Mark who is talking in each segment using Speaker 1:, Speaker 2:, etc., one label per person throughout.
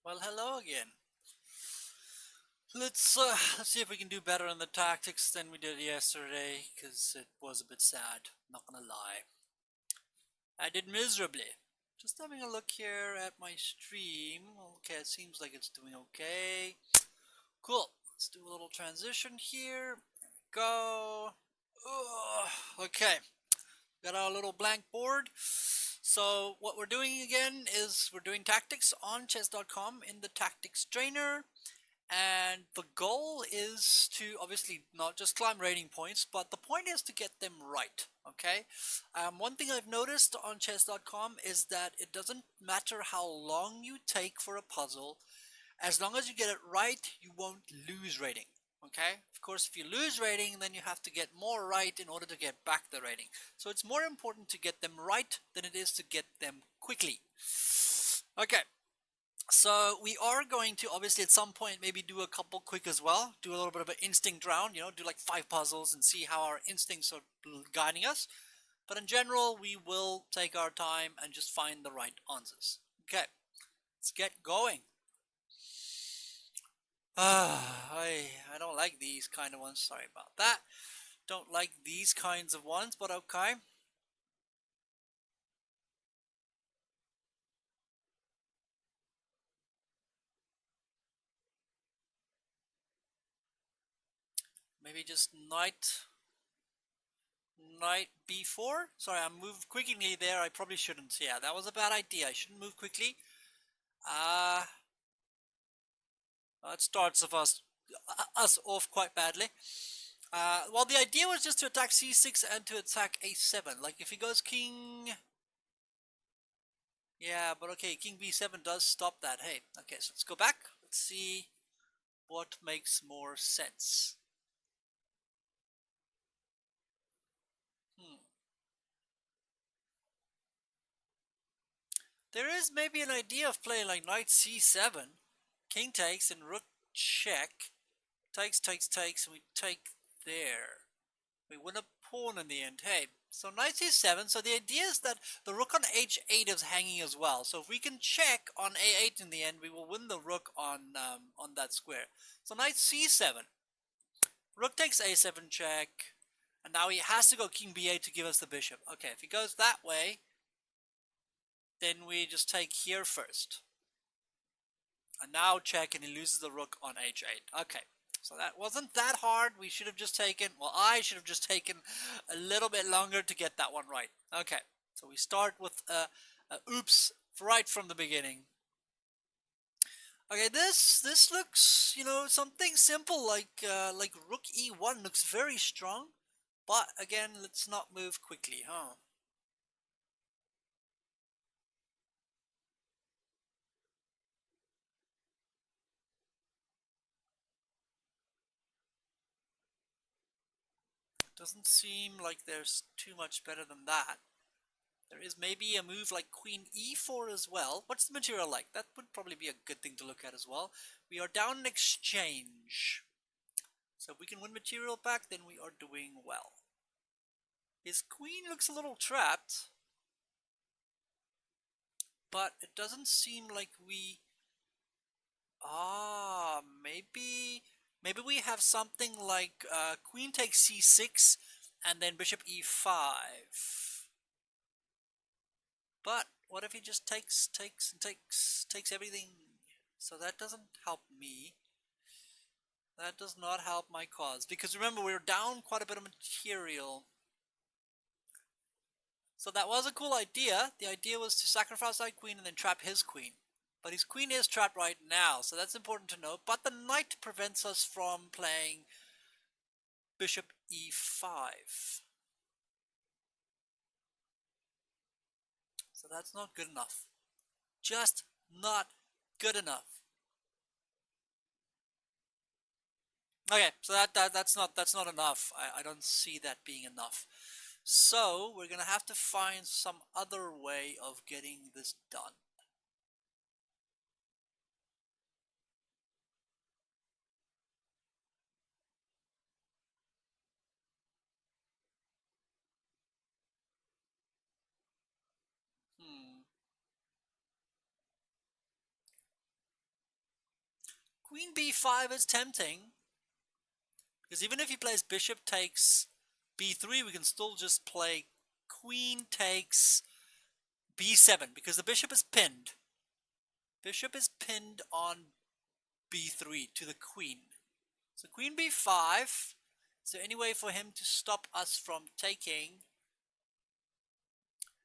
Speaker 1: Well, hello again. Let's see if we can do better on the tactics than we did yesterday, because it was a bit sad. Not gonna lie, I did miserably. Just having a look here at my stream. Okay, it seems like it's doing okay. Cool. Let's do a little transition here. There we go. Okay, got our little blank board. So what we're doing again is we're doing tactics on chess.com in the tactics trainer. And the goal is to obviously not just climb rating points, but the point is to get them right. Okay. One thing I've noticed on chess.com is that it doesn't matter how long you take for a puzzle, as long as you get it right, you won't lose rating. Okay. Of course, if you lose rating, then you have to get more right in order to get back the rating. So it's more important to get them right than it is to get them quickly. Okay. So we are going to obviously at some point maybe do a couple quick as well, do a little bit of an instinct round, do like 5 puzzles and see how our instincts are guiding us. But in general, we will take our time and just find the right answers. Okay, let's get going. I don't like these kind of ones. Sorry about that. Don't like these kinds of ones, but okay. Maybe just knight b4. Sorry, I moved quickly there. I probably shouldn't. Yeah, that was a bad idea. I shouldn't move quickly. Uh, it starts of us off quite badly. Well, the idea was just to attack c6 and to attack a7. Like if he goes king, yeah, but okay, king b7 does stop that. Hey, okay, so let's go back. Let's see what makes more sense. Hmm. There is maybe an idea of playing like knight c7, king takes, and rook check. Takes, takes, takes, and we take there. We win a pawn in the end. Hey, so knight c7. So the idea is that the rook on h8 is hanging as well. So if we can check on a8 in the end, we will win the rook on that square. So knight c7. Rook takes a7 check. And now he has to go king b8 to give us the bishop. Okay, if he goes that way, then we just take here first. And now check, and he loses the rook on h8. Okay, so that wasn't that hard. We should have just taken, well, I should have just taken a little bit longer to get that one right. Okay, so we start with a oops right from the beginning. Okay, this looks, something simple like rook e1 looks very strong, but again, let's not move quickly, huh? Doesn't seem like there's too much better than that. There is maybe a move like queen e4 as well. What's the material like? That would probably be a good thing to look at as well. We are down in exchange. So if we can win material back, then we are doing well. His queen looks a little trapped, but it doesn't seem like we... maybe we have something like queen takes c6 and then bishop e5. But what if he just takes everything? So that doesn't help me. That does not help my cause. Because remember, we're down quite a bit of material. So that was a cool idea. The idea was to sacrifice our queen and then trap his queen. But his queen is trapped right now, so that's important to know. But the knight prevents us from playing bishop e5. So that's not good enough. Just not good enough. Okay, so that's not enough. I don't see that being enough. So we're gonna have to find some other way of getting this done. Hmm. Queen b5 is tempting, because even if he plays bishop takes b3, we can still just play queen takes b7, because the bishop is pinned. Bishop is pinned on b3 to the queen. So queen b5. Is there any way for him to stop us from taking?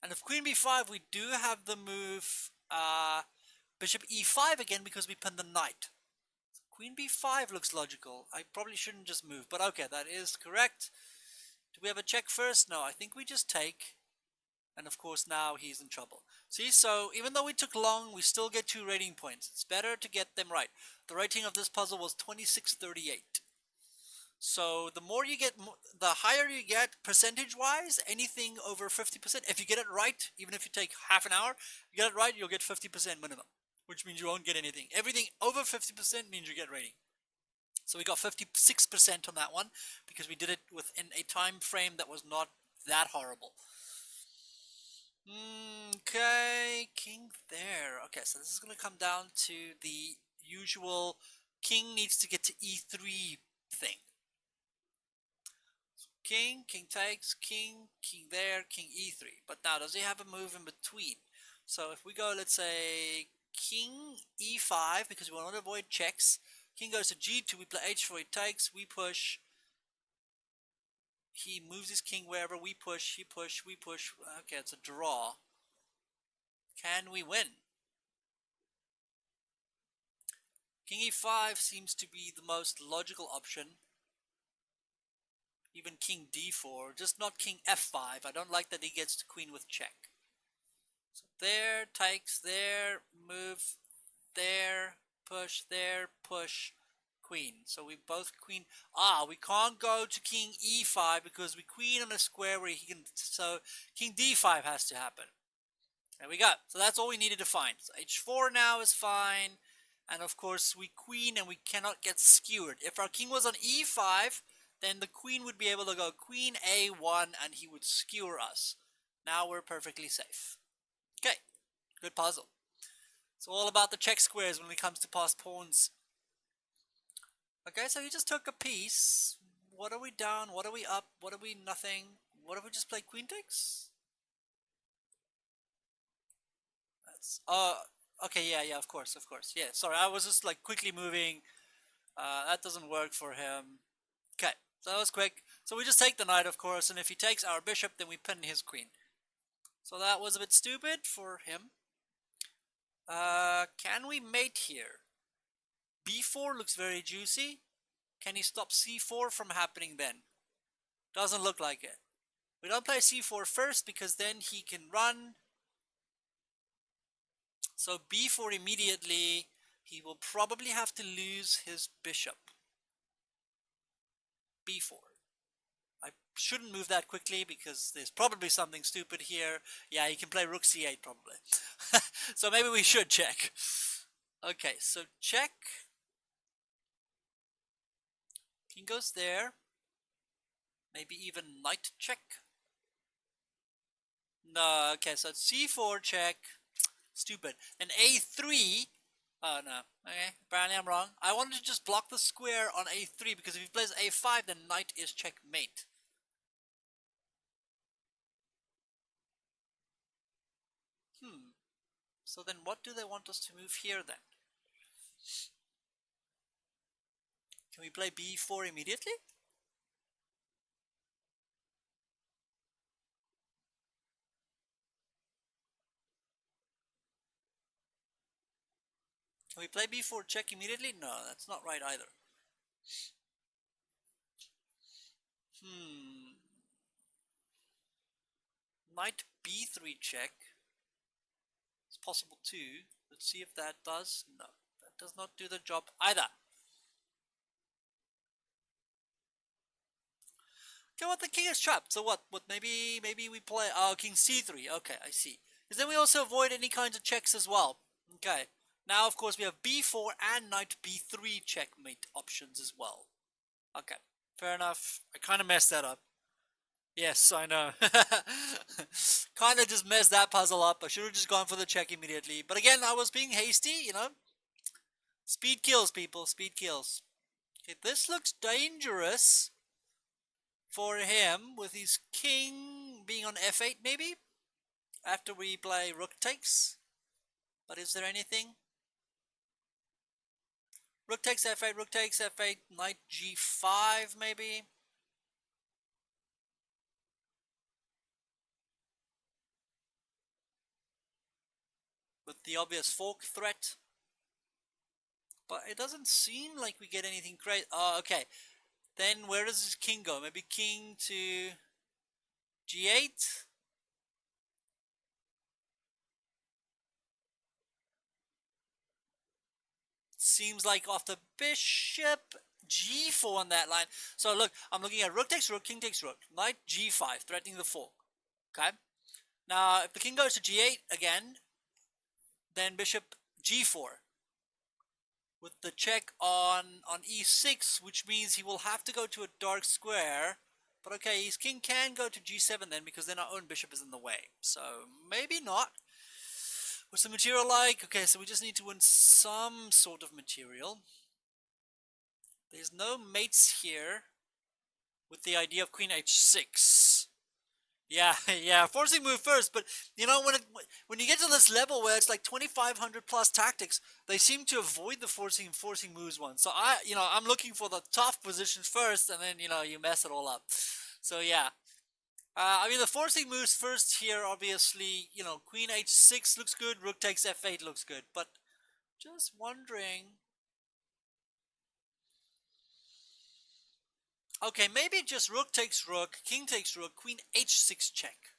Speaker 1: And if queen b5, we do have the move bishop e5 again, because we pin the knight. So queen b5 looks logical. I probably shouldn't just move, but okay, that is correct. Do we have a check first? No, I think we just take. And of course now he's in trouble. See, so even though we took long, we still get 2 rating points. It's better to get them right. The rating of this puzzle was 2638. So the more you get, the higher you get percentage-wise, anything over 50%. If you get it right, even if you take half an hour, you get it right, you'll get 50% minimum, which means you won't get anything. Everything over 50% means you get rating. So we got 56% on that one, because we did it within a time frame that was not that horrible. Okay, king there. Okay, so this is going to come down to the usual king needs to get to e3 thing. So king takes, king there, king e3. But now, does he have a move in between? So if we go, let's say, king e5, because we want to avoid checks. King goes to g2, we play h4, he takes, we push. He moves his king wherever, we push, he push, we push. Okay, it's a draw. Can we win? King e5 seems to be the most logical option. Even king d4, just not king f5. I don't like that he gets the queen with check. So there, takes, there, move, there, push, queen. So we both queen. We can't go to king e5 because we queen on a square where he can. So king d5 has to happen. There we go. So that's all we needed to find. So h4 now is fine. And of course we queen and we cannot get skewered. If our king was on e5, then the queen would be able to go queen a1 and he would skewer us. Now we're perfectly safe. Okay, good puzzle. It's all about the check squares when it comes to passed pawns. Okay, so you just took a piece. What are we down? What are we up? What are we nothing? What if we just play queen takes? That's okay, yeah, of course. Yeah, sorry, I was just like quickly moving. That doesn't work for him. Okay, so that was quick. So we just take the knight, of course, and if he takes our bishop, then we pin his queen. So that was a bit stupid for him. Can we mate here? b4 looks very juicy. Can he stop c4 from happening then? Doesn't look like it. We don't play c4 first because then he can run. So b4 immediately, he will probably have to lose his bishop. b4. I shouldn't move that quickly because there's probably something stupid here. Yeah, he can play rook c8 probably. So maybe we should check. Okay, so check. King goes there. Maybe even knight check. No, okay, so it's c4 check. Stupid. And a3. Oh no. Okay, apparently I'm wrong. I wanted to just block the square on a3 because if he plays a5, then knight is checkmate. So then what do they want us to move here then? Can we play b4 immediately? Can we play b4 check immediately? No, that's not right either. Knight b3 check. It's possible too. Let's see if that does. No, that does not do the job either. Okay, what, the king is trapped. So what? Maybe we play king c3. Okay, I see. Because then we also avoid any kinds of checks as well. Okay. Now, of course, we have b4 and knight b3 checkmate options as well. Okay, fair enough. I kind of messed that up. Yes, I know. Kind of just messed that puzzle up. I should have just gone for the check immediately. But again, I was being hasty, you know. Speed kills, people. Speed kills. Okay, this looks dangerous for him with his king being on f8 maybe after we play rook takes. But is there anything? Rook takes f8, rook takes f8, knight g5 maybe. With the obvious fork threat. But it doesn't seem like we get anything great. Oh, okay. Then where does his king go? Maybe king to g8? Seems like off the bishop g4 on that line. So look, I'm looking at rook takes rook, king takes rook, knight g5, threatening the fork. Okay. Now, if the king goes to g8 again, then bishop g4 with the check on e6, which means he will have to go to a dark square. But okay, his king can go to g7 then, because then our own bishop is in the way. So maybe not. What's the material like? Okay, so we just need to win some sort of material. There's no mates here with the idea of queen h6. Yeah, yeah, forcing move first, but you know, when you get to this level where it's like 2500 plus tactics, they seem to avoid the forcing moves one. So I'm looking for the tough positions first, and then you mess it all up. So yeah, I mean the forcing moves first here. Obviously, queen h6 looks good, rook takes f8 looks good, but just wondering. Okay, maybe just rook takes rook, king takes rook, queen h6 check.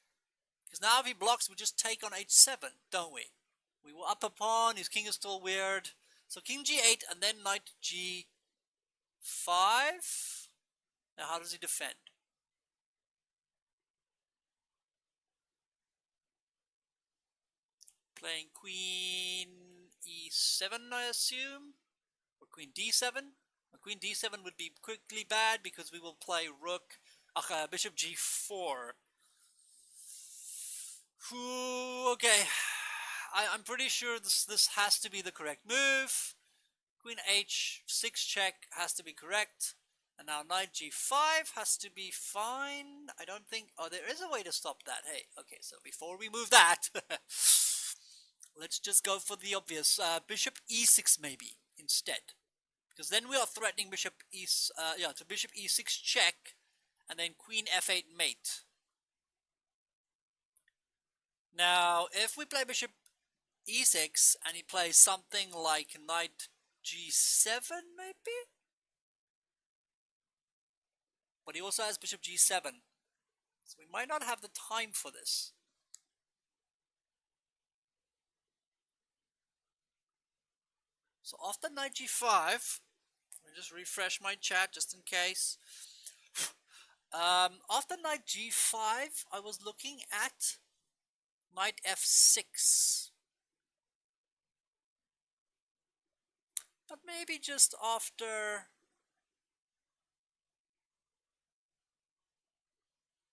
Speaker 1: Because now if he blocks, we just take on h7, don't we? We will up a pawn, his king is still weird. So king g8 and then knight g5. Now how does he defend? Playing queen e7, I assume? Or queen d7? Queen d7 would be quickly bad because we will play rook, bishop g4. Okay, I'm pretty sure this has to be the correct move. Queen h6 check has to be correct. And now knight g5 has to be fine. I don't think... Oh, there is a way to stop that. Hey, okay, so before we move that, let's just go for the obvious. Bishop e6 maybe instead. Because then we are threatening bishop bishop e6 check. And then queen f8 mate. Now, if we play bishop e6 and he plays something like knight g7 maybe? But he also has bishop g7. So we might not have the time for this. So after knight g5, let me just refresh my chat just in case. After knight g5, I was looking at knight f6. But maybe just after...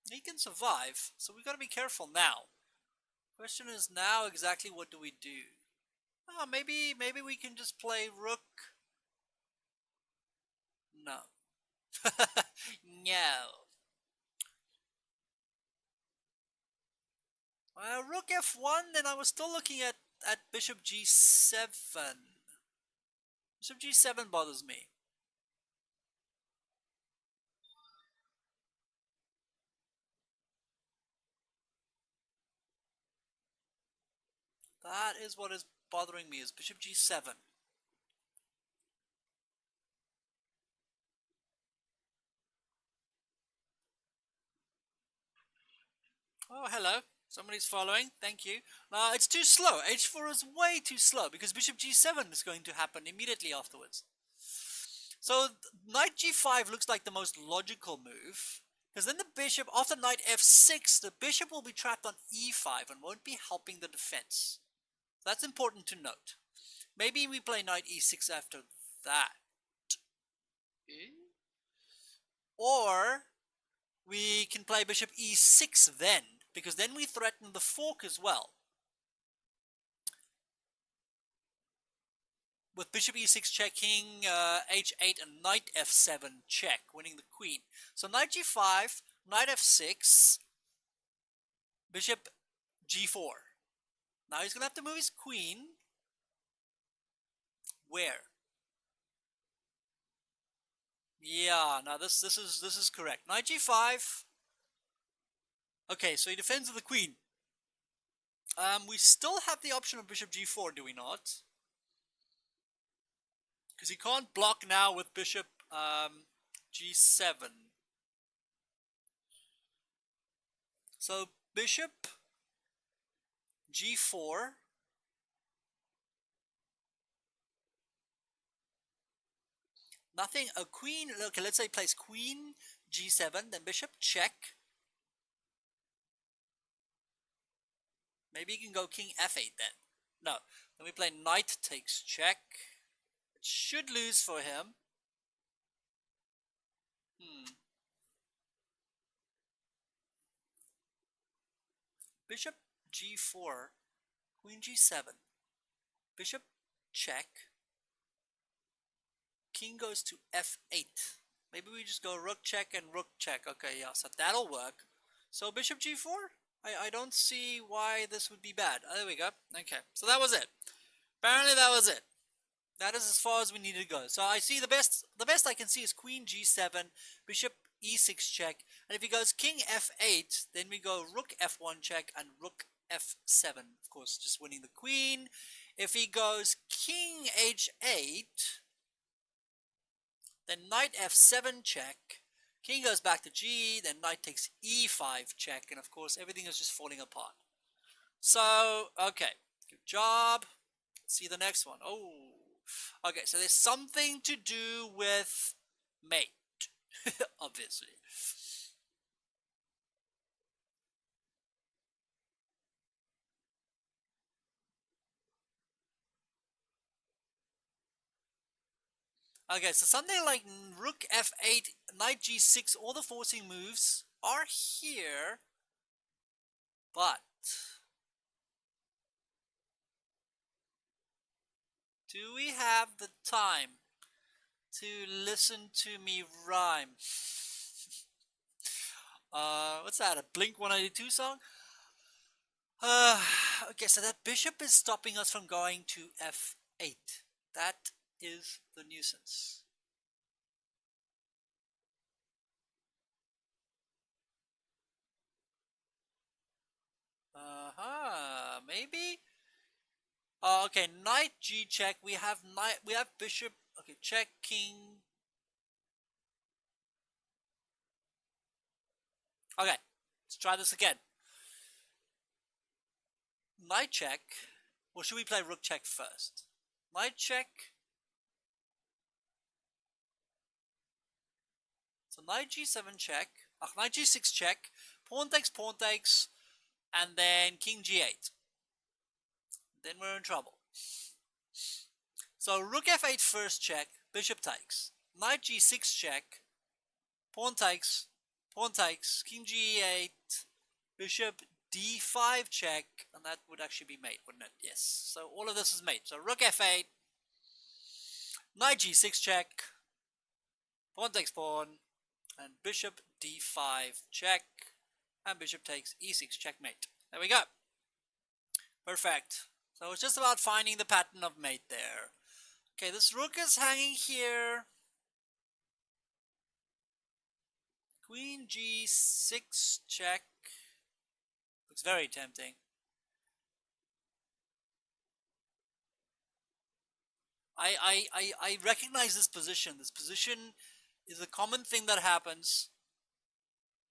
Speaker 1: He can survive, so we gotta be careful now. Question is now exactly what do we do? Oh, maybe we can just play rook. No. No. Rook f1, then I was still looking at bishop g7. Bishop g7 bothers me. That is what is bothering me, is bishop g7. Oh, hello. Somebody's following. Thank you. It's too slow. h4 is way too slow because bishop g7 is going to happen immediately afterwards. So knight g5 looks like the most logical move. Because then the bishop, after knight f6, the bishop will be trapped on e5 and won't be helping the defense. That's important to note. Maybe we play knight e6 after that. Or we can play bishop e6 then, because then we threaten the fork as well. with bishop e6 checking, h8 and knight f7 check, winning the queen. So knight g5, knight f6, bishop g4. Now he's gonna have to move his queen. Where? Yeah, now this is correct. Knight g5. Okay, so he defends with the queen. We still have the option of bishop g4, do we not? Because he can't block now with bishop g7. So bishop g4. Nothing. A queen. Okay, let's say he plays queen g7, then bishop check. Maybe he can go king f8 then. No. Then we play knight takes check. It should lose for him. Bishop g4, queen g7, bishop check, king goes to f8. Maybe we just go rook check and rook check. Okay, yeah, so that'll work. So bishop g4? I don't see why this would be bad. Oh, there we go. Okay, so that was it. Apparently that was it. That is as far as we need to go. So I see the best I can see is queen g7, bishop e6 check, and if he goes king f8, then we go rook f1 check and rook f7. Of course, just winning the queen. If he goes king h8, then knight f7 check, king goes back to g, then knight takes e5 check, and of course everything is just falling apart. So, okay, good job. Let's see the next one. Oh, okay, so there's something to do with mate, obviously. Okay, so something like rook f8, knight g6, all the forcing moves are here, but do we have the time to listen to me rhyme? What's that, a Blink-182 song? Okay, so that bishop is stopping us from going to f8. That is the nuisance. Maybe. Okay, knight g check. We have bishop. Okay, check king. Okay, let's try this again. Knight check. Or should we play rook check first? Knight check. So knight g7 check. Knight g6 check. Pawn takes, and then king g8. Then we're in trouble. So rook f8 first check, bishop takes. Knight g6 check, pawn takes, king g8, bishop d5 check, and that would actually be mate, wouldn't it? Yes. So all of this is mate. So rook f8, knight g6 check, pawn takes pawn, and bishop d5 check, and bishop takes e6 checkmate. There we go. Perfect. So it's just about finding the pattern of mate there. Okay, this rook is hanging here. Queen g6 check. Looks very tempting. I recognize this position. This position is a common thing that happens.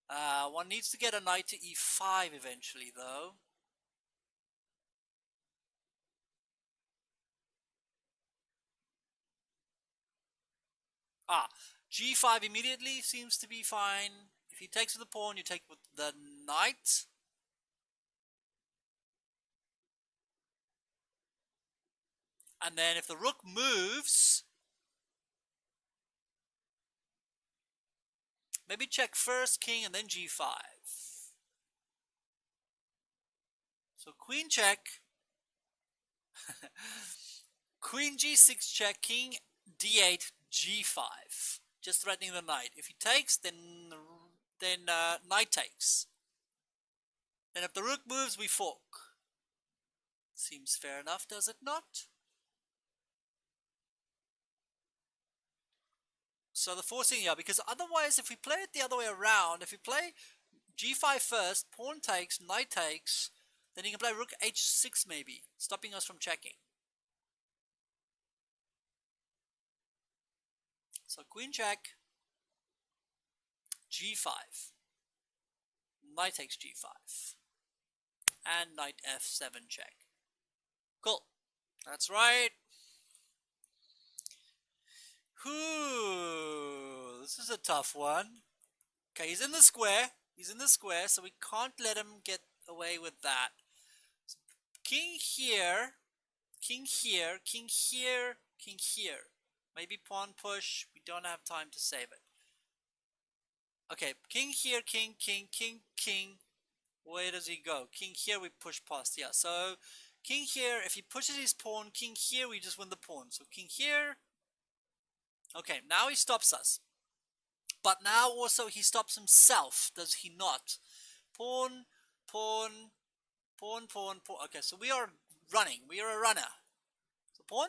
Speaker 1: One needs to get a knight to e5 eventually, though. G5 immediately seems to be fine. If he takes with the pawn, you take with the knight. And then if the rook moves, maybe check first king and then g5. So queen check. Queen g6 check, king d8, g5. Just threatening the knight. If he takes, then knight takes. Then if the rook moves, we fork. Seems fair enough, does it not? So the forcing, yeah, because otherwise if we play it the other way around, if we play g5 first, pawn takes, knight takes, then he can play rook h6 maybe, stopping us from checking. So queen check, g5, knight takes g5, and knight f7 check. Cool. That's right. Whew, this is a tough one. Okay, he's in the square. He's in the square, so we can't let him get away with that. King here, king here, king here, king here. Maybe pawn push. We don't have time to save it. Okay, king here, king, king, king, king. Where does he go? King here, we push past. Yeah, so king here, if he pushes his pawn, king here, we just win the pawn. So king here. Okay, now he stops us. But now also he stops himself, does he not? Pawn, pawn, pawn, pawn, pawn. Okay, so we are running. We are a runner. So pawn.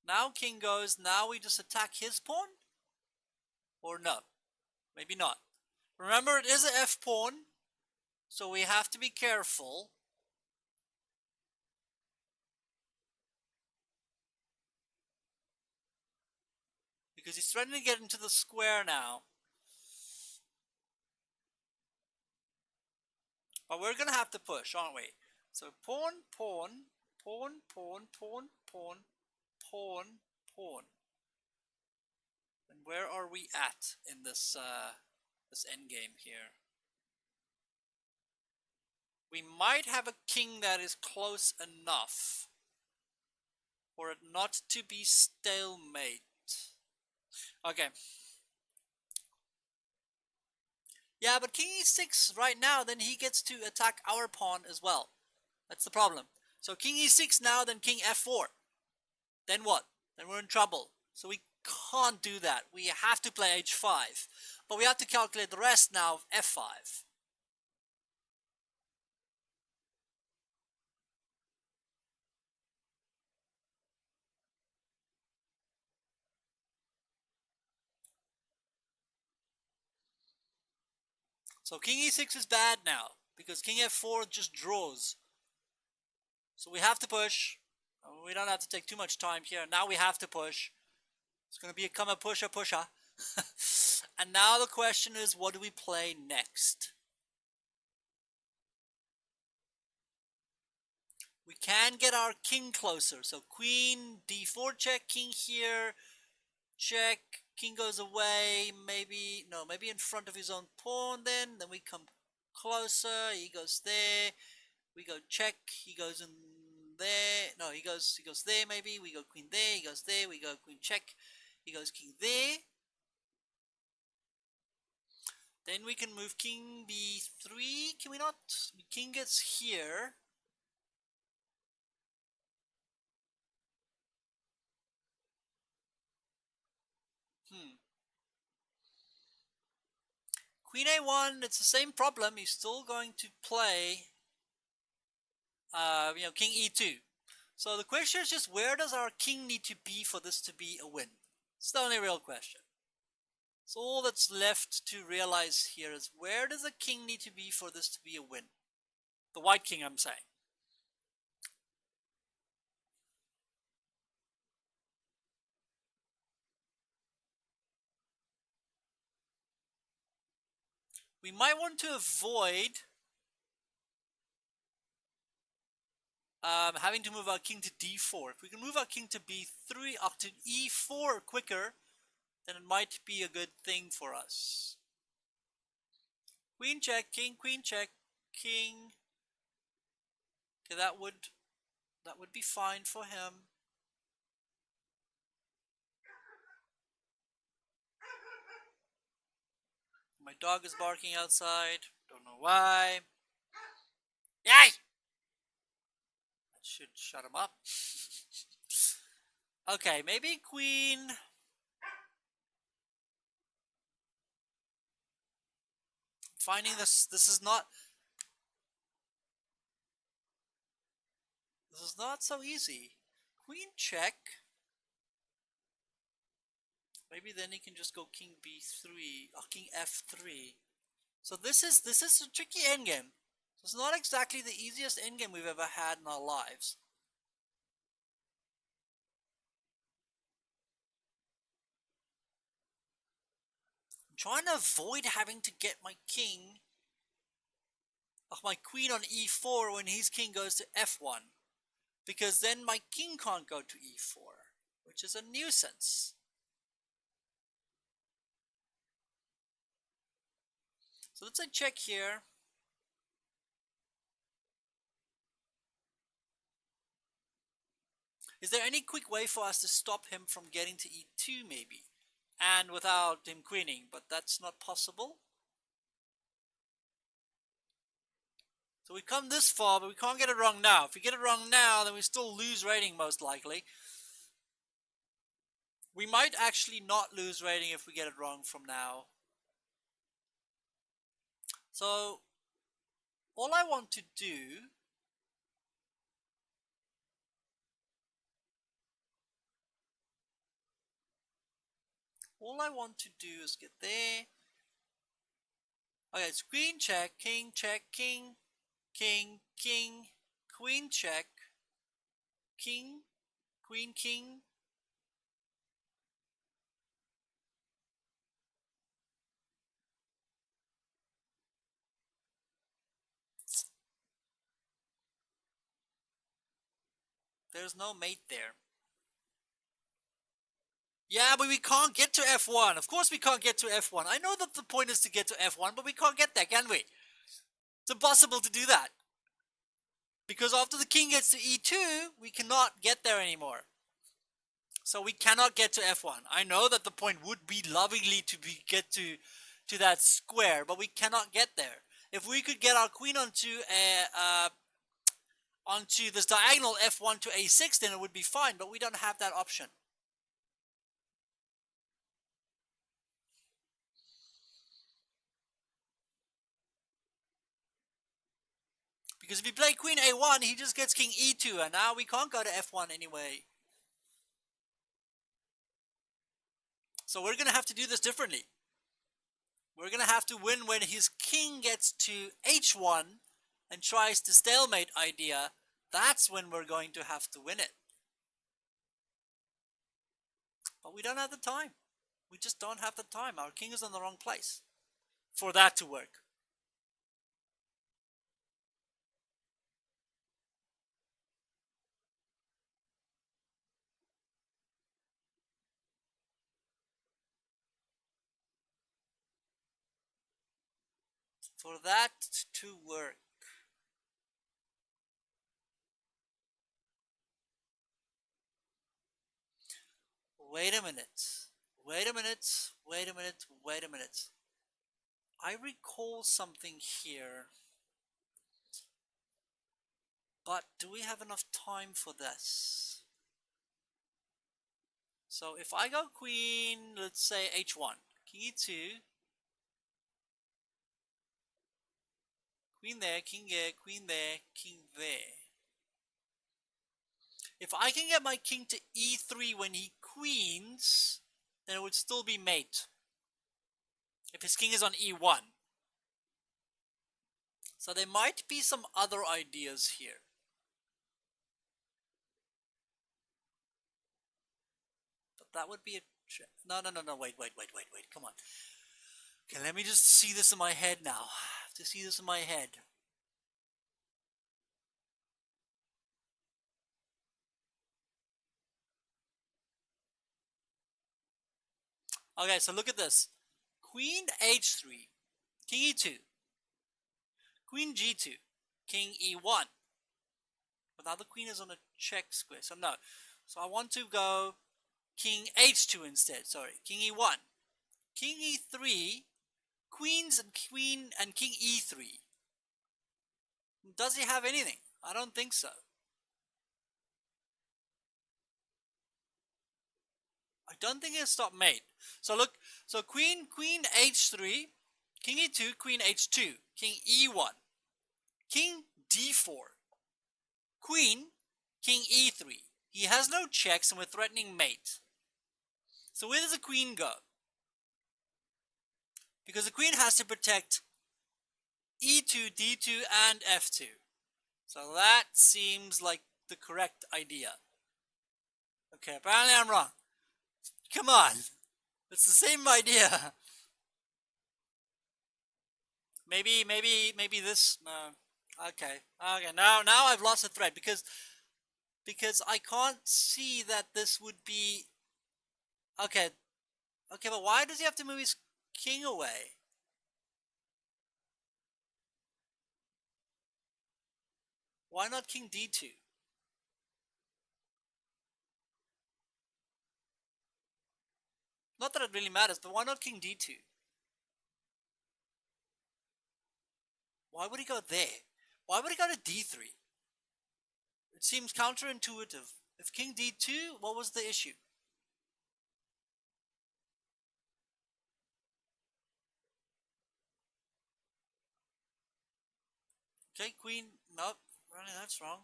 Speaker 1: Now king goes. Now we just attack his pawn? Or no? Maybe not. Remember, it is an F pawn, so we have to be careful. Because he's threatening to get into the square now. But we're going to have to push, aren't we? So pawn, pawn, pawn, pawn, pawn, pawn, pawn, pawn. And where are we at in this this endgame here? We might have a king that is close enough for it not to be stalemate. Okay. Yeah, but king e6 right now, then he gets to attack our pawn as well. That's the problem. So king e6 now, then king f4. Then what? Then we're in trouble. So we can't do that. We have to play h5. But we have to calculate the rest now of f5. So king e6 is bad now, because king f4 just draws. So we have to push. We don't have to take too much time here. Now we have to push. It's going to become a pusher. And now the question is, what do we play next? We can get our king closer. So queen, d4 check, king here, check, king goes away, maybe in front of his own pawn then we come closer, he goes there, we go check, he goes in there, no, he goes there maybe, we go queen there, he goes there, we go queen check, he goes king there. Then we can move king b3, can we not? King gets here. Queen a1, it's the same problem. He's still going to play, king e2. So the question is just, where does our king need to be for this to be a win? It's the only real question. So all that's left to realize here is, where does the king need to be for this to be a win? The white king, I'm saying. We might want to avoid having to move our king to d4. If we can move our king to b3 up to e4 quicker, then it might be a good thing for us. Queen check, king, queen check, king. Okay, that would be fine for him. My dog is barking outside. Don't know why. Yay! should shut him up. Okay, maybe queen. Finding this. This is not so easy. Queen check. Maybe then he can just go king b3 or king f3. So this is a tricky endgame. It's not exactly the easiest endgame we've ever had in our lives. I'm trying to avoid having to get my king, my queen on e4 when his king goes to f1, because then my king can't go to e4, which is a nuisance. So let's say check here. Is there any quick way for us to stop him from getting to e2 maybe? And without him queening, but that's not possible. So we come this far, but we can't get it wrong now. If we get it wrong now, then we still lose rating most likely. We might actually not lose rating if we get it wrong from now. So all I want to do is get there. Okay, it's queen check, king, king, king, queen check, king, queen, king. There's no mate there. Yeah, but we can't get to f1. Of course we can't get to f1. I know that the point is to get to f1, but we can't get there, can we? It's impossible to do that. Because after the king gets to e2, we cannot get there anymore. So we cannot get to f1. I know that the point would be lovingly to get to that square, but we cannot get there. If we could get our queen onto this diagonal f1 to a6, then it would be fine, but we don't have that option. Because if you play queen a1, he just gets king e2, and now we can't go to f1 anyway. So we're going to have to do this differently. We're going to have to win when his king gets to h1 and tries to stalemate idea. That's when we're going to have to win it. But we don't have the time. We just don't have the time. Our king is in the wrong place for that to work. For that to work. Wait a minute. Wait a minute. Wait a minute. Wait a minute. I recall something here. But do we have enough time for this? So if I go queen, let's say h1, king e2, queen there, king there, queen there, king there. If I can get my king to e3 when he queens, then it would still be mate. If his king is on e1. So there might be some other ideas here. But that would be a... No, wait, come on. Okay, let me just see this in my head now. I have to see this in my head. Okay, so look at this. Queen h3, king e2, queen g2, king e1. But now the queen is on a check square, so no. So I want to go king h2 instead, sorry, king e1. King e3, queens and queen and king e3. Does he have anything? I don't think so. I don't think it'll stop mate. So look, so queen h3, king e2, queen h2, king e1, king d4, queen, king e3. He has no checks and we're threatening mate. So where does the queen go? Because the queen has to protect e2, d2, and f2. So that seems like the correct idea. Okay, apparently I'm wrong. Come on. It's the same idea. Maybe this. Okay. Now I've lost the thread because I can't see that this would be. Okay. Okay, but why does he have to move his king away? Why not king d2? Not that it really matters, but why not king d2? Why would he go there? Why would he go to d3? It seems counterintuitive. If king d2, what was the issue? Okay, queen. Nope. Really, that's wrong.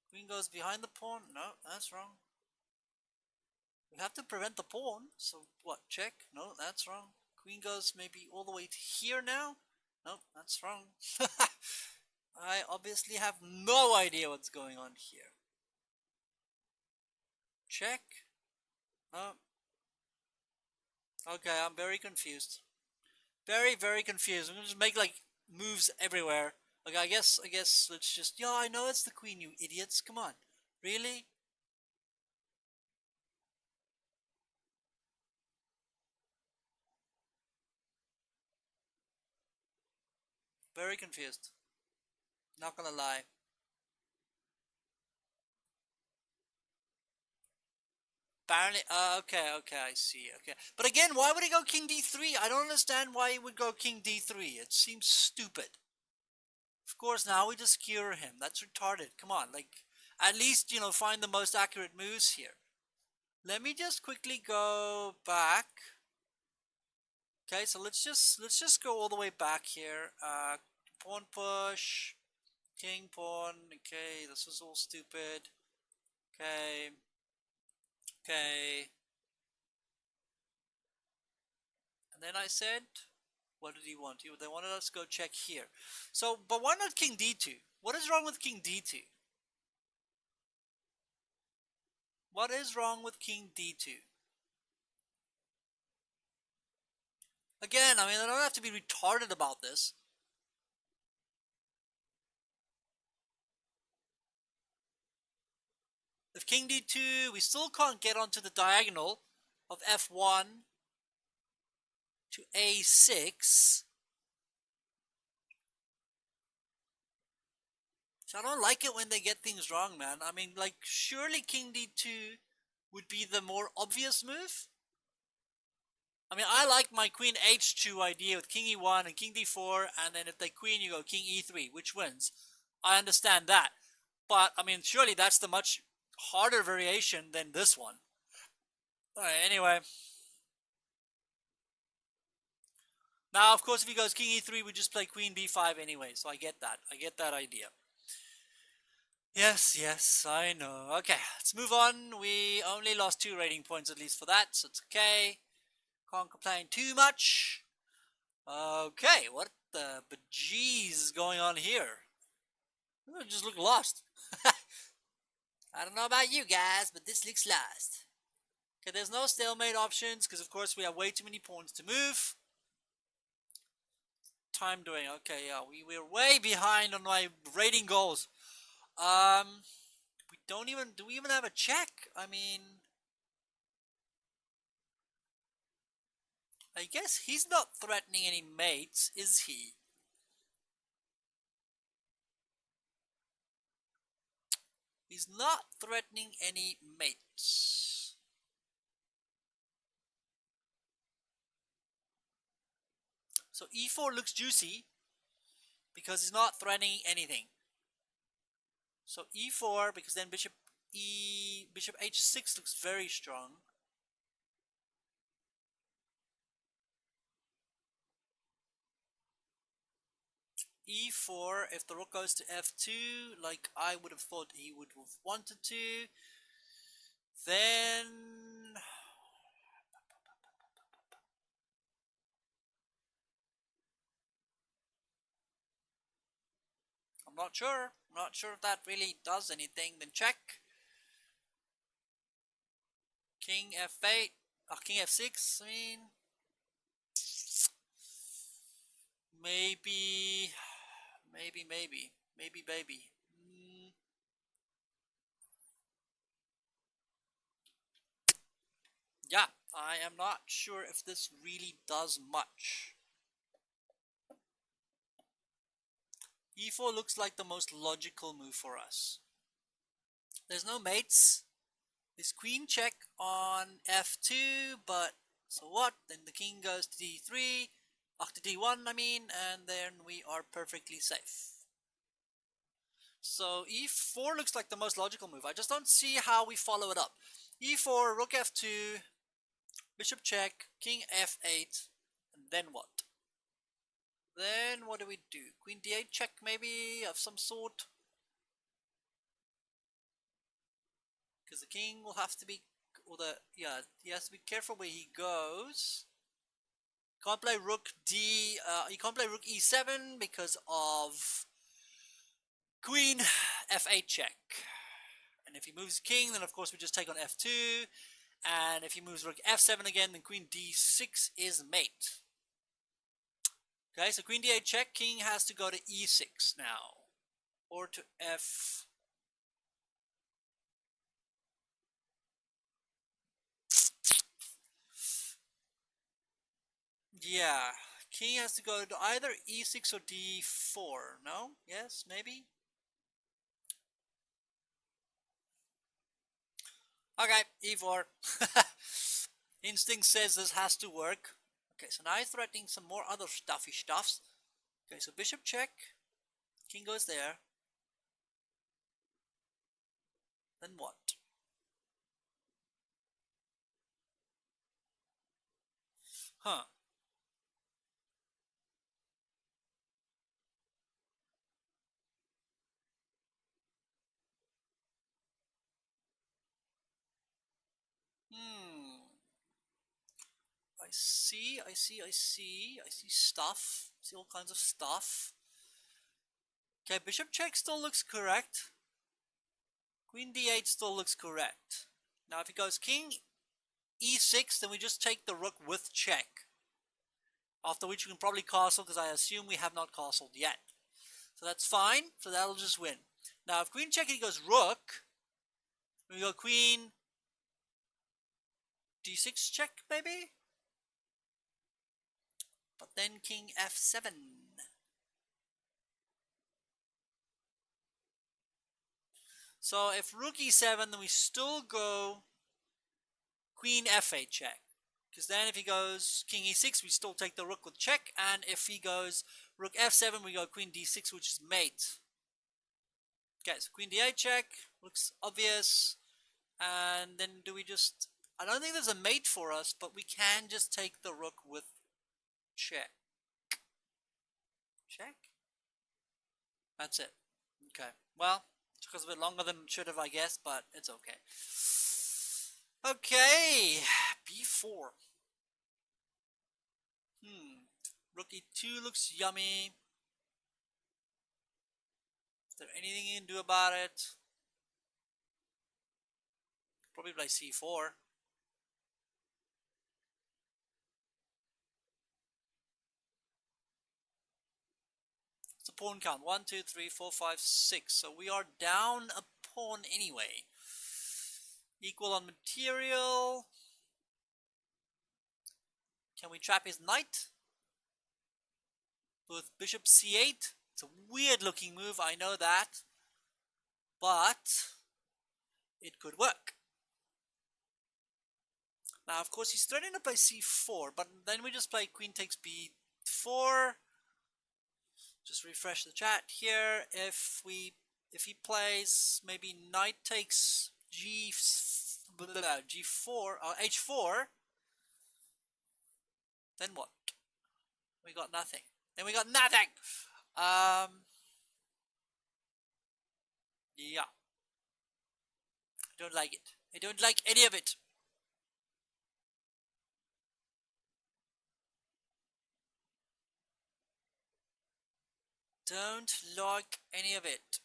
Speaker 1: Queen goes behind the pawn. No, that's wrong. We have to prevent the pawn. So what? Check. No, that's wrong. Queen goes maybe all the way to here now. Nope, that's wrong. I obviously have no idea what's going on here. Check. No. Okay, I'm very confused. Very confused. I'm gonna just make like moves everywhere. Okay, I guess let's just. Yeah, I know it's the queen, you idiots. Come on, really? Very confused. Not gonna lie. Apparently, okay, I see. Okay, but again, why would he go king d3? I don't understand why he would go king d3. It seems stupid. Of course, now we just skewer him. That's retarded. Come on, like at least find the most accurate moves here. Let me just quickly go back. Okay, so let's just go all the way back here. Pawn push, king pawn. Okay, this was all stupid. Okay, okay. And then I said, what did he want? They wanted us to go check here. So, but why not king d2? What is wrong with king d2? What is wrong with king d2? Again, I mean, I don't have to be retarded about this. If king d2, we still can't get onto the diagonal of f1 to a6. So I don't like it when they get things wrong, man. I mean, like, surely king d2 would be the more obvious move. I mean, I like my queen h2 idea with king e1 and king d4, and then if they queen, you go king e3, which wins. I understand that. But, I mean, surely that's the much harder variation than this one. Alright, anyway. Now, of course, if he goes king e3, we just play queen b5 anyway, so I get that. I get that idea. Yes, I know. Okay, let's move on. We only lost 2 rating points at least for that, so it's okay. Can't complain too much. Okay, what the bejeez is going on here? I just look lost. I don't know about you guys, but this looks lost. Okay, there's no stalemate options because, of course, we have way too many pawns to move. Time doing. Okay, yeah, we're way behind on my rating goals. We don't even. Do we even have a check? I mean, I guess he's not threatening any mates, is he? He's not threatening any mates. So e4 looks juicy because he's not threatening anything. So e4, because then bishop h6 looks very strong. e4, if the rook goes to f2, like I would have thought he would have wanted to, then I'm not sure. I'm not sure if that really does anything. Then check. King f8. King f6. I mean, maybe, maybe, baby. Yeah, I am not sure if this really does much. e4 looks like the most logical move for us. There's no mates. There's queen check on f2, but so what? Then the king goes to d3, to d1 I mean, and then we are perfectly safe. So e4 looks like the most logical move. I just don't see how we follow it up. e4, rook f2, bishop check, king f8, and then what? Then what do we do? Queen d8 check maybe of some sort? Because the king will have to be, or he has to be careful where he goes. Can't play rook d, you can't play rook e7 because of queen f8 check. And if he moves king, then of course we just take on f2. And if he moves rook f7 again, then queen d6 is mate. Okay, so queen d8 check, king has to go to e6 now. Or to f... Yeah, king has to go to either e6 or d4. No? Yes? Maybe? Okay, e4. Instinct says this has to work. Okay, so now he's threatening some more other stuffy stuffs. Okay, so bishop check. King goes there. Then what? Huh. Hmm. I see stuff. I see all kinds of stuff. Okay, bishop check still looks correct. Queen d8 still looks correct. Now if he goes king e6, then we just take the rook with check. After which we can probably castle, because I assume we have not castled yet. So that's fine, so that'll just win. Now if queen check, he goes rook. We go queen d6 check, maybe? But then king f7. So if rook e7, then we still go queen f8 check. Because then if he goes king e6, we still take the rook with check. And if he goes rook f7, we go queen d6, which is mate. Okay, so queen d8 check. Looks obvious. And then do we just... I don't think there's a mate for us, but we can just take the rook with check. Check? That's it. Okay. Well, took us a bit longer than it should have, I guess, but it's okay. Okay. b4. Rook e2 looks yummy. Is there anything you can do about it? Probably play c4. It's a pawn count. 1, 2, 3, 4, 5, 6. So we are down a pawn anyway. Equal on material. Can we trap his knight? With bishop c8? It's a weird looking move, I know that. But it could work. Now, of course, he's threatening to play c4, but then we just play queen takes b4. Just refresh the chat here. If he plays maybe knight takes g4 or h4, then what? We got nothing. Then we got nothing. Yeah, I don't like it. I don't like any of it. Don't like any of it.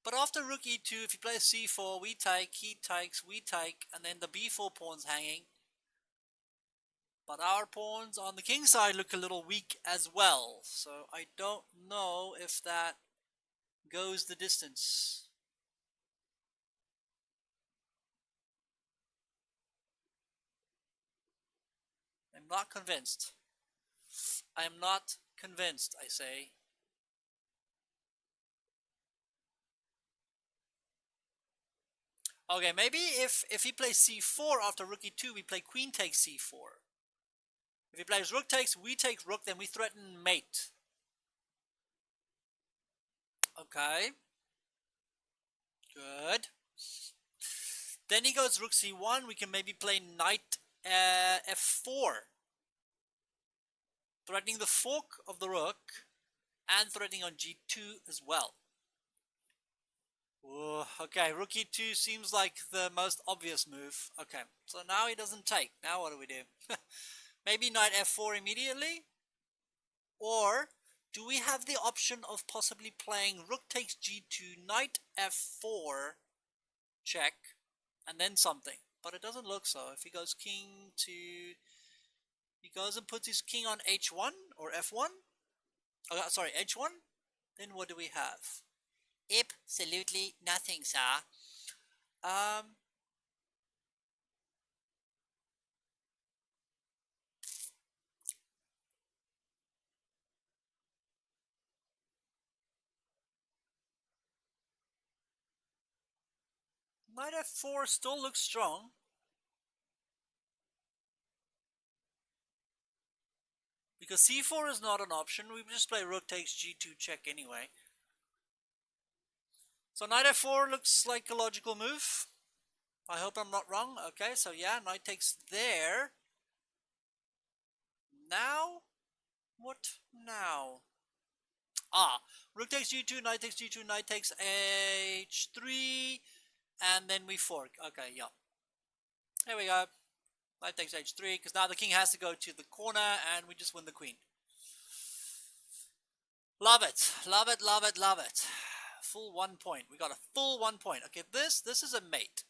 Speaker 1: But after rook e2, if he plays c4, we take, he takes, we take, and then the b4 pawn's hanging. But our pawns on the king side look a little weak as well. So I don't know if that goes the distance. I'm not convinced. I am not convinced, I say. Okay, maybe if he plays c4 after rook e2, we play queen takes c4. If he plays rook takes, we take rook, then we threaten mate. Okay. Good. Then he goes rook c1. We can maybe play knight f4. Threatening the fork of the rook and threatening on g2 as well. Ooh, okay, rook e2 seems like the most obvious move. Okay, so now he doesn't take. Now what do we do? Maybe knight f4 immediately? Or do we have the option of possibly playing rook takes g2, knight f4, check, and then something? But it doesn't look so. If he goes king to... He goes and puts his king on h1 or f1? Oh, sorry, h1? Then what do we have? Absolutely nothing, sir. Um, Knight f4 still looks strong. Because c4 is not an option. We just play rook takes g2 check anyway. So knight f4 looks like a logical move. I hope I'm not wrong. Okay, so yeah, knight takes there. Now? What now? Ah, rook takes g2, knight takes g2, knight takes h3, and then we fork. Okay, yeah. There we go. Knight takes h3, because now the king has to go to the corner, and we just win the queen. Love it, love it, love it, love it. Full 1 point. We got a full 1 point. Okay, this is a mate.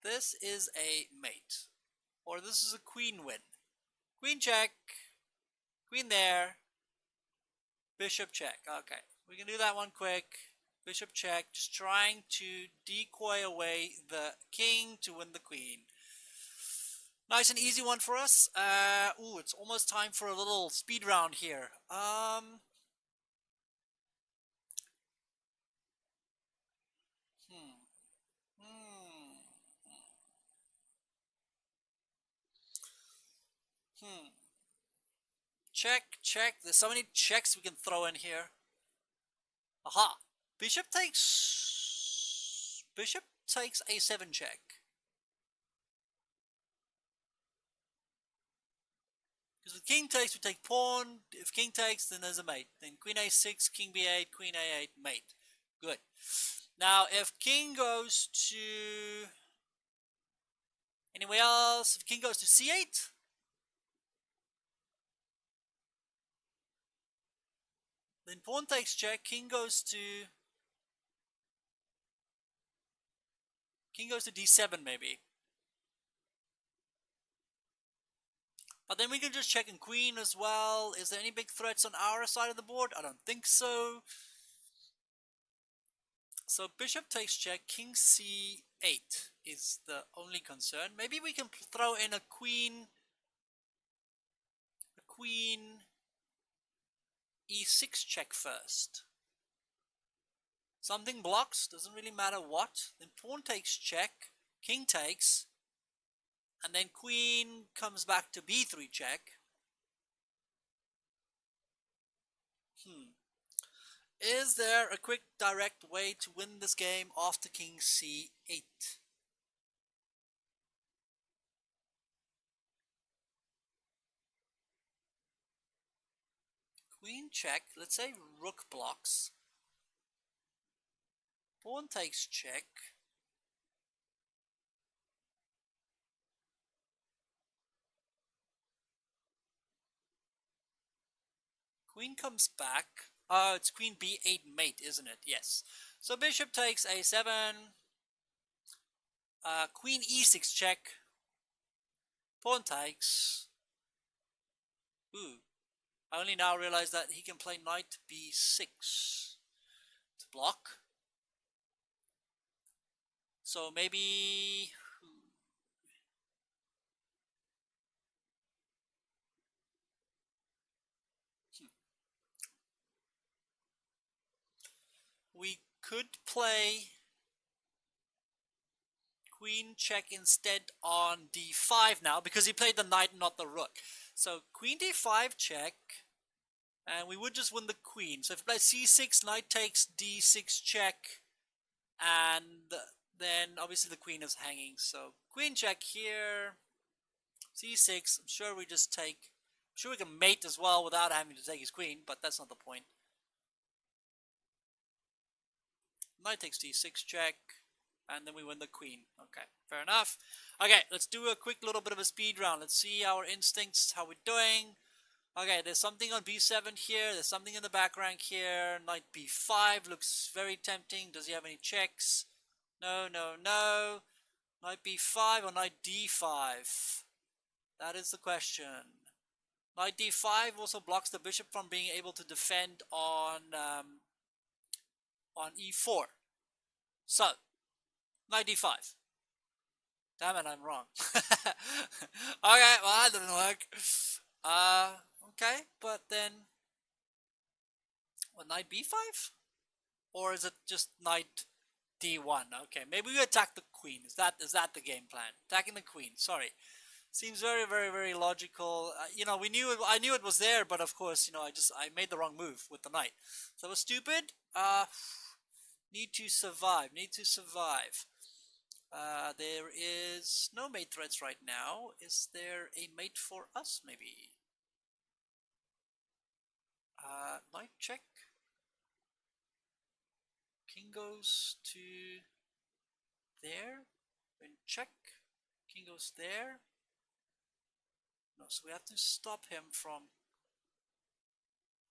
Speaker 1: This is a mate. Or this is a queen win. Queen check. Queen there. Bishop check. Okay, we can do that one quick. Bishop check. Just trying to decoy away the king to win the queen. Nice and easy one for us. Ooh, it's almost time for a little speed round here. Hmm. Hmm. Hmm. Check, check. There's so many checks we can throw in here. Aha. Bishop takes... Bishop takes a7 check. Because with king takes, we take pawn. If king takes, then there's a mate. Then queen a6, king b8, queen a8, mate. Good. Now, if king goes to... Anywhere else? If king goes to c8, then pawn takes check. King goes to d7 maybe. But then we can just check in queen as well. Is there any big threats on our side of the board? I don't think so. So bishop takes check, king c8 is the only concern. Maybe we can throw in a queen e6 check first. Something blocks, doesn't really matter what. Then pawn takes check, king takes, and then queen comes back to b3 check. Is there a quick direct way to win this game after king c8? Queen check. Let's say rook blocks. Pawn takes check. Queen comes back. Oh, it's queen b8 mate, isn't it? Yes. So bishop takes a7. Queen e6 check. Pawn takes. Ooh. I only now realize that he can play knight b6 to block. So maybe... we could play queen check instead on d5 now, because he played the knight, not the rook. So queen d5 check, and we would just win the queen. So if we play c6, knight takes d6 check, and then obviously the queen is hanging. So queen check here, c6. I'm sure we just take. I'm sure we can mate as well without having to take his queen, but that's not the point. Knight takes d6 check, and then we win the queen. Okay, fair enough. Okay, let's do a quick little bit of a speed round. Let's see our instincts, how we're doing. Okay, there's something on b7 here. There's something in the back rank here. Knight b5 looks very tempting. Does he have any checks? No, no, no. Knight b5 or knight d5? That is the question. Knight d5 also blocks the bishop from being able to defend on e4. So, knight d5. Damn it, I'm wrong. Okay, well, that didn't work. Okay, but then... What, knight b5? Or is it just knight d1? Okay, maybe we attack the queen. Is that the game plan? Attacking the queen, sorry. Seems very, very, very logical. You know, I knew it was there, but of course, you know, I made the wrong move with the knight. So it was stupid. Need to survive. There is no mate threats right now. Is there a mate for us, maybe? Knight check. King goes to there. Then check. King goes there. No, so we have to stop him from...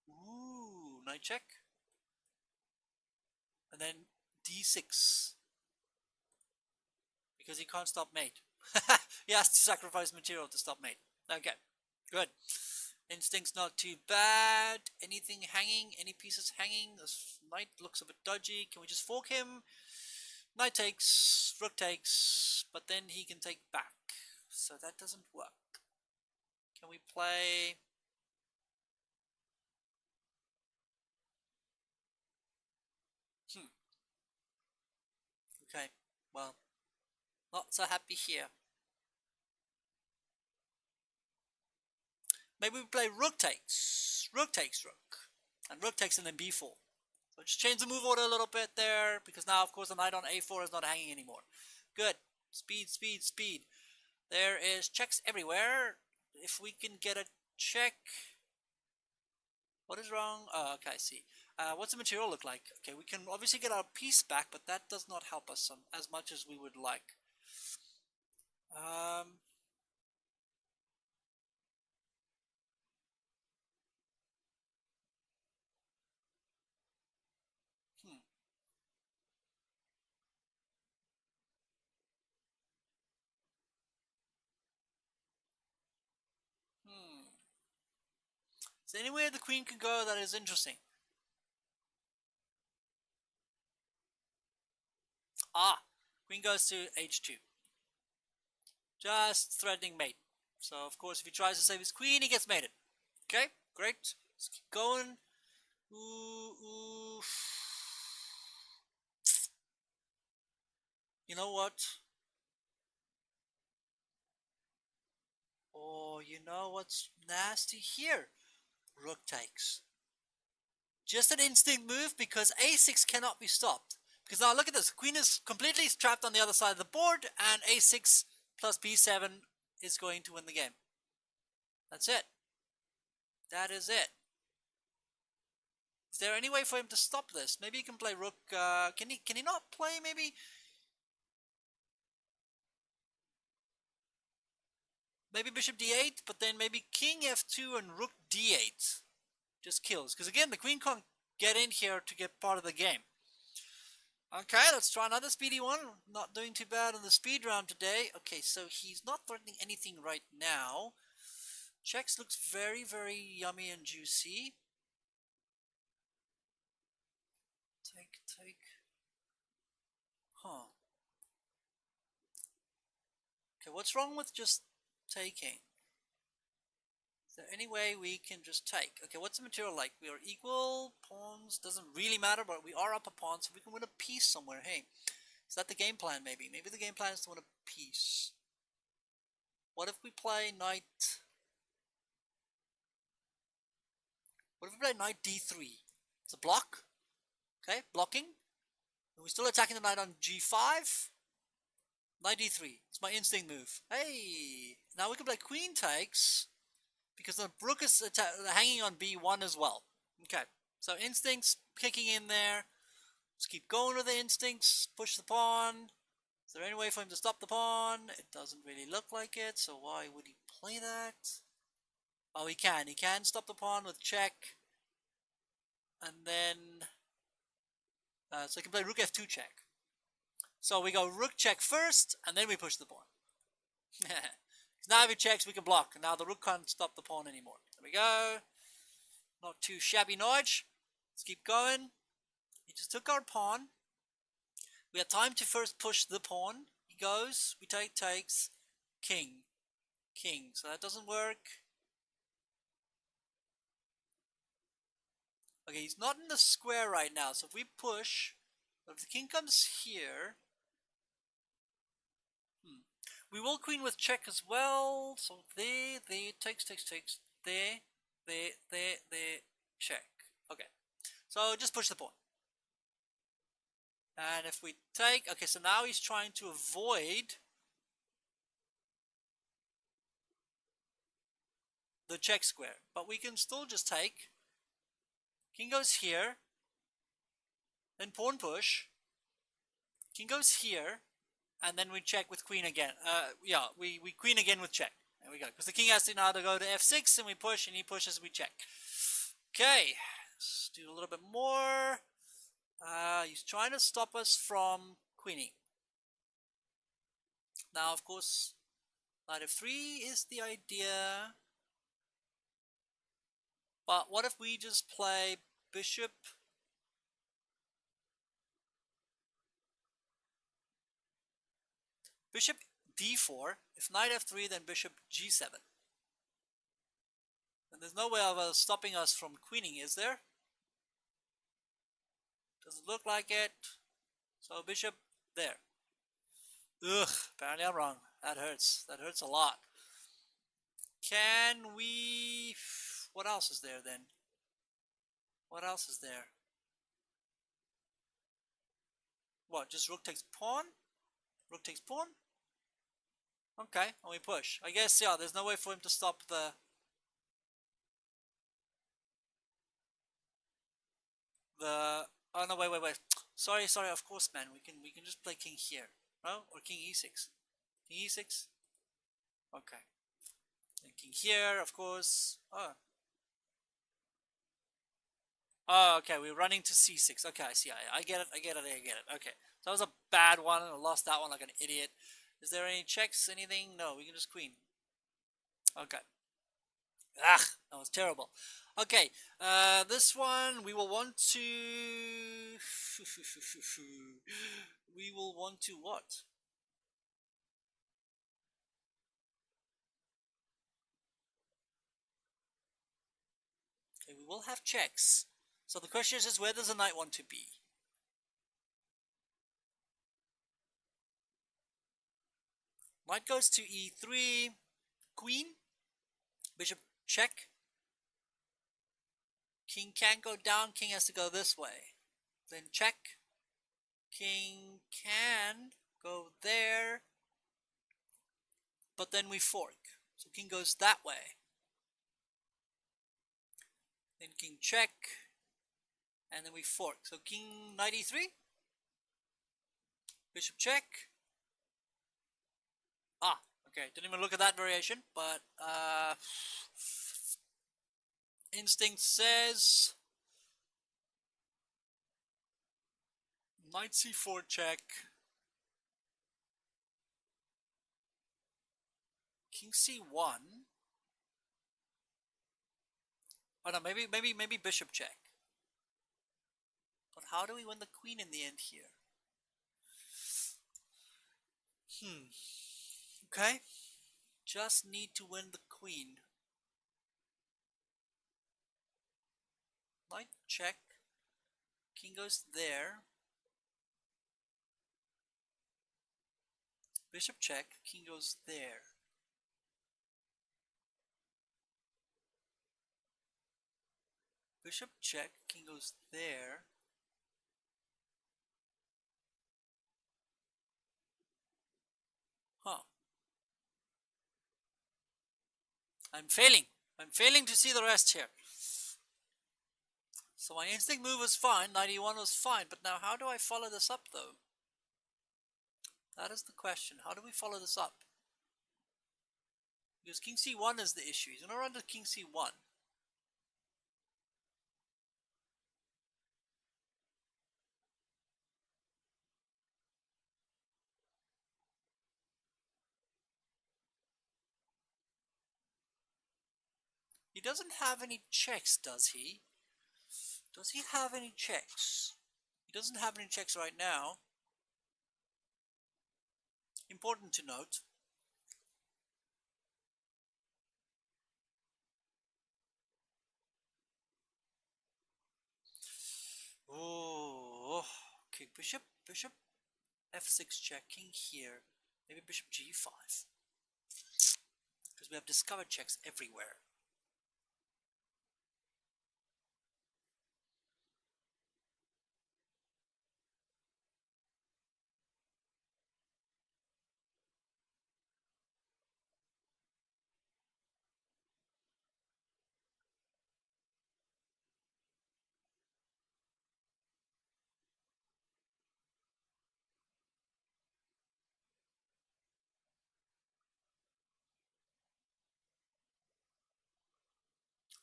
Speaker 1: Ooh, knight check. And then d6. Because he can't stop mate. He has to sacrifice material to stop mate. Okay, good. Instinct's not too bad. Anything hanging? Any pieces hanging? This knight looks a bit dodgy. Can we just fork him? Knight takes, rook takes, but then he can take back. So that doesn't work. Can we play... Okay, well, not so happy here. Maybe we play rook takes, rook, and rook takes and then b4. So just change the move order a little bit there, because now, of course, the knight on a4 is not hanging anymore. Good. Speed, speed, speed. There is checks everywhere. If we can get a check... What is wrong? Oh, okay, I see. What's the material look like? Okay, we can obviously get our piece back, but that does not help us as much as we would like. Um... Is there anywhere the queen can go that is interesting? Ah, queen goes to h2. Just threatening mate. So, of course, if he tries to save his queen, he gets mated. Okay, great. Let's keep going. Ooh. You know what? Oh, you know what's nasty here? Rook takes. Just an instinct move, because a6 cannot be stopped. Because now look at this. Queen is completely trapped on the other side of the board, and a6 plus b7 is going to win the game. That's it. That is it. Is there any way for him to stop this? Maybe he can play rook. Can he not play maybe bishop d8, but then maybe king f2 and rook d8 just kills. Because again, the queen can't get in here to get part of the game. Okay, let's try another speedy one. Not doing too bad on the speed round today. Okay, so he's not threatening anything right now. Checks looks very, very yummy and juicy. Take. Huh. Okay, what's wrong with just taking? Is there any way we can just take? Okay, what's the material like? We are equal, pawns, doesn't really matter, but we are up a pawn, so we can win a piece somewhere. Hey, is that the game plan maybe? Maybe the game plan is to win a piece. What if we play knight... What if we play knight d3? It's a block. Okay, blocking. And we're still attacking the knight on g5. Knight d3. It's my instinct move. Hey! Now we can play queen takes, because the rook is hanging on b1 as well. Okay, so instincts kicking in there. Let's keep going with the instincts. Push the pawn. Is there any way for him to stop the pawn? It doesn't really look like it, so why would he play that? Oh, he can. He can stop the pawn with check. And then... so he can play rook f2 check. So we go rook check first, and then we push the pawn. Now if he checks, we can block. And now the rook can't stop the pawn anymore. There we go. Not too shabby nudge. Let's keep going. He just took our pawn. We have time to first push the pawn. He goes. We takes. King. King. So that doesn't work. Okay, he's not in the square right now. So if we push, if the king comes here, we will queen with check as well. So there, takes, there, check. Okay, so just push the pawn. And if we take, okay, so now he's trying to avoid the check square, but we can still just take. King goes here, then pawn push. King goes here, and then we check with queen again. Yeah, we queen again with check. There we go. Because the king has to now to go to f6, and we push, and he pushes, we check. Okay, let's do a little bit more. He's trying to stop us from queening. Now, of course, knight f3 is the idea. But what if we just play bishop d4? If knight f3, then bishop g7. And there's no way of stopping us from queening, is there? Doesn't look like it. So bishop there. Ugh, apparently I'm wrong. That hurts. That hurts a lot. Can we... What else is there then? What else is there? What, just rook takes pawn? Rook takes pawn? Okay, and we push. I guess, yeah, there's no way for him to stop the... Oh, no, wait. Sorry, of course, man. We can just play king here. No? Or king e6. King e6? Okay. And king here, of course. Oh. Oh, okay, we're running to c6. Okay, I see. I get it. Okay. So that was a bad one. I lost that one like an idiot. Is there any checks? Anything? No, we can just queen. Okay. That was terrible. Okay, this one we will want to... we will want to what? Okay, we will have checks. So the question is just where does the knight want to be? Knight goes to e3, queen, bishop check. King can't go down, king has to go this way. Then check. King can go there, but then we fork. So king goes that way. Then king check. and then we fork. So king knight e3, bishop check. Ah, okay, didn't even look at that variation, but instinct says knight c4 check, king c1. Oh no, maybe bishop check. But how do we win the queen in the end here? Okay, just need to win the queen. Knight check, king goes there, bishop check, king goes there. Bishop check, king goes there. Huh. I'm failing to see the rest here. So my instinct move was fine, 91 was fine, but now how do I follow this up though? That is the question. How do we follow this up? Because king c1 is the issue. He's going to run to king c1. He doesn't have any checks, does he? Does he have any checks? He doesn't have any checks right now. Important to note. Oh, okay, bishop f6 check, king here. Maybe bishop g5. Because we have discovered checks everywhere.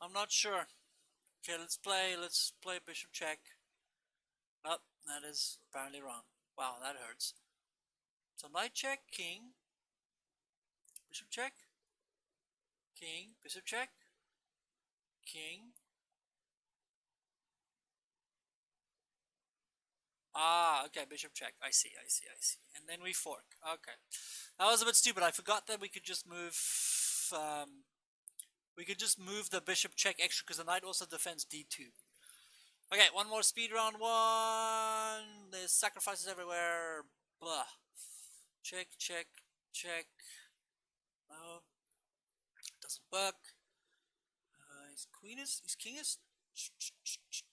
Speaker 1: I'm not sure. Okay, let's play bishop check. Oh, that is apparently wrong. Wow, that hurts. So knight check, king, bishop check, king, bishop check, king. Ah, okay, bishop check. I see. And then we fork. Okay. That was a bit stupid. I forgot that we could just move the bishop check extra because the knight also defends d2. Okay, one more speed round one. There's sacrifices everywhere. Blah. Check. No, doesn't work. His king is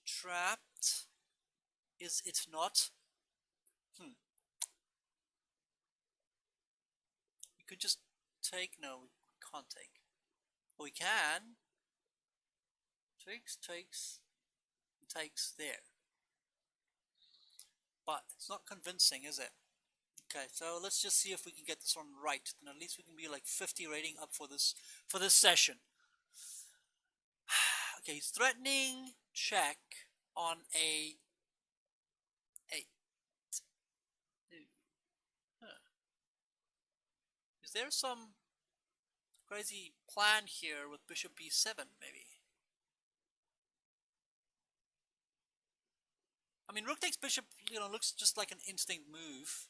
Speaker 1: trapped. Is it not? We could just take. No, we can't take. But we can. Takes there. But it's not convincing, is it? Okay, so let's just see if we can get this one right. And at least we can be like 50 rating up for this session. Okay, he's threatening check on a 8. Huh. Is there some crazy plan here with bishop b7 maybe? I mean, rook takes bishop, looks just like an instinct move.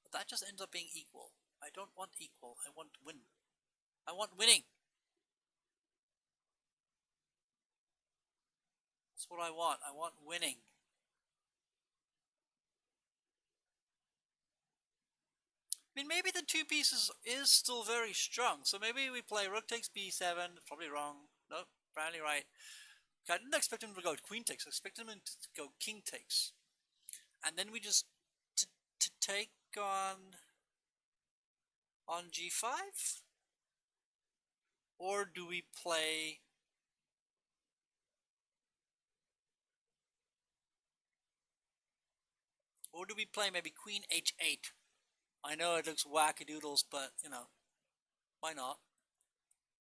Speaker 1: But that just ends up being equal. I don't want equal, I want win. I want winning. That's what I want winning. I mean, maybe the two pieces is still very strong. So maybe we play rook takes b7. Probably wrong. Nope, apparently right. I didn't expect him to go queen takes. I expected him to go king takes. And then we just to take on g5. Or do we play... Or do we play maybe Queen H8? I know it looks wackadoodles, but, you know, why not?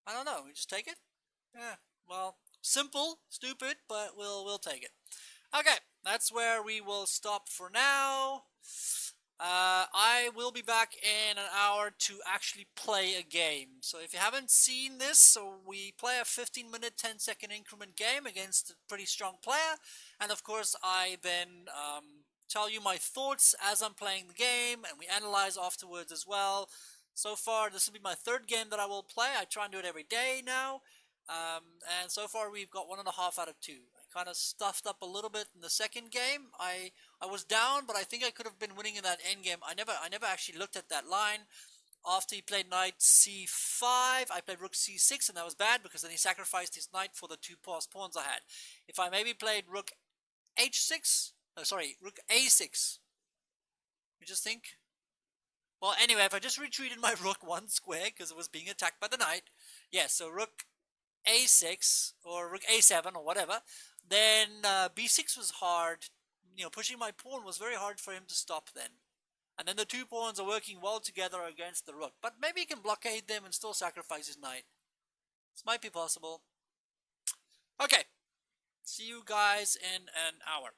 Speaker 1: I don't know, we just take it? Yeah, well, simple, stupid, but we'll take it. Okay, that's where we will stop for now. I will be back in an hour to actually play a game. So if you haven't seen this, so we play a 15-minute, 10-second increment game against a pretty strong player. And of course, I then tell you my thoughts as I'm playing the game, and we analyze afterwards as well. So far, this will be my third game that I will play. I try and do it every day now. And so far, we've got 1.5 out of 2. I kind of stuffed up a little bit in the second game. I was down, but I think I could have been winning in that end game. I never actually looked at that line. After he played knight c5, I played rook c6, and that was bad because then he sacrificed his knight for the 2 passed pawns I had. If I maybe played rook h6, rook a6, you just think? Well, anyway, if I just retreated my rook 1 square because it was being attacked by the knight, yes, so rook a6 or rook a7 or whatever, then b6 was hard. You know, pushing my pawn was very hard for him to stop then. And then the 2 pawns are working well together against the rook. But maybe he can blockade them and still sacrifice his knight. This might be possible. Okay, see you guys in an hour.